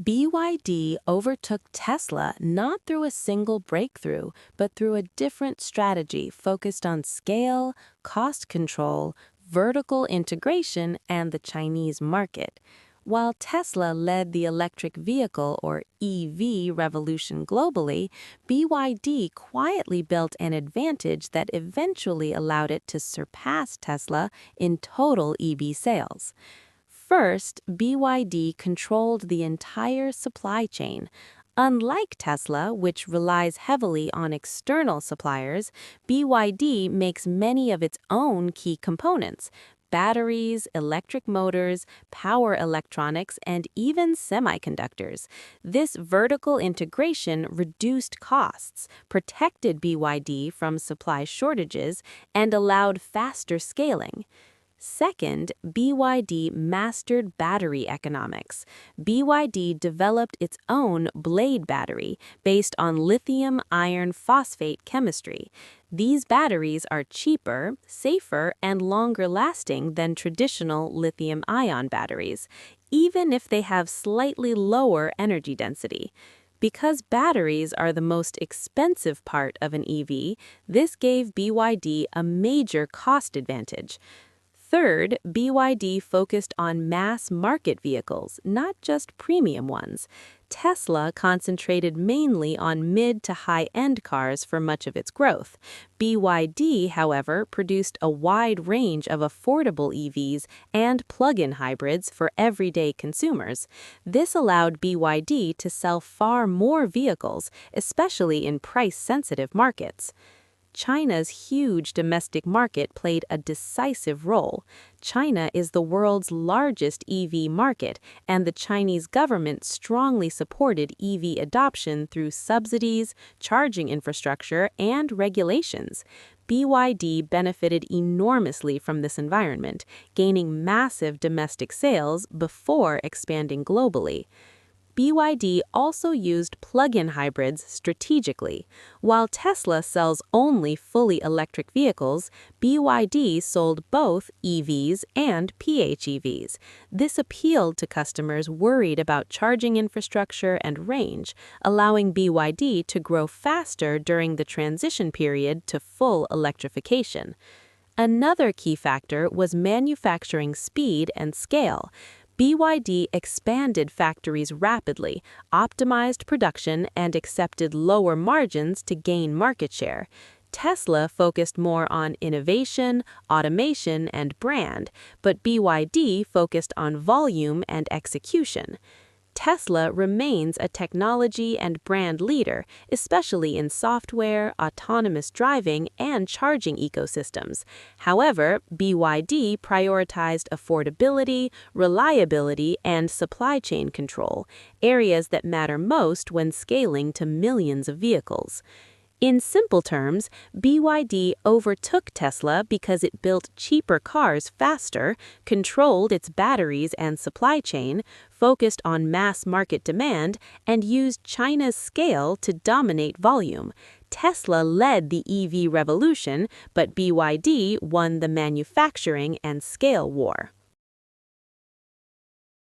BYD overtook Tesla not through a single breakthrough, but through a different strategy focused on scale, cost control, vertical integration, and the Chinese market. While Tesla led the electric vehicle or EV revolution globally, BYD quietly built an advantage that eventually allowed it to surpass Tesla in total EV sales. First, BYD controlled the entire supply chain. Unlike Tesla, which relies heavily on external suppliers, BYD makes many of its own key components: batteries, electric motors, power electronics, and even semiconductors. This vertical integration reduced costs, protected BYD from supply shortages, and allowed faster scaling. Second, BYD mastered battery economics. BYD developed its own blade battery based on lithium iron phosphate chemistry. These batteries are cheaper, safer, and longer lasting than traditional lithium-ion batteries, even if they have slightly lower energy density. Because batteries are the most expensive part of an EV, this gave BYD a major cost advantage. Third, BYD focused on mass market vehicles, not just premium ones. Tesla concentrated mainly on mid to high-end cars for much of its growth. BYD, however, produced a wide range of affordable EVs and plug-in hybrids for everyday consumers. This allowed BYD to sell far more vehicles, especially in price-sensitive markets. China's huge domestic market played a decisive role. China is the world's largest EV market, and the Chinese government strongly supported EV adoption through subsidies, charging infrastructure, and regulations. BYD benefited enormously from this environment, gaining massive domestic sales before expanding globally. BYD also used plug-in hybrids strategically. While Tesla sells only fully electric vehicles, BYD sold both EVs and PHEVs. This appealed to customers worried about charging infrastructure and range, allowing BYD to grow faster during the transition period to full electrification. Another key factor was manufacturing speed and scale. BYD expanded factories rapidly, optimized production, and accepted lower margins to gain market share. Tesla focused more on innovation, automation, and brand, but BYD focused on volume and execution. Tesla remains a technology and brand leader, especially in software, autonomous driving, and charging ecosystems. However, BYD prioritized affordability, reliability, and supply chain control, areas that matter most when scaling to millions of vehicles. In simple terms, BYD overtook Tesla because it built cheaper cars faster, controlled its batteries and supply chain, focused on mass market demand, and used China's scale to dominate volume. Tesla led the EV revolution, but BYD won the manufacturing and scale war.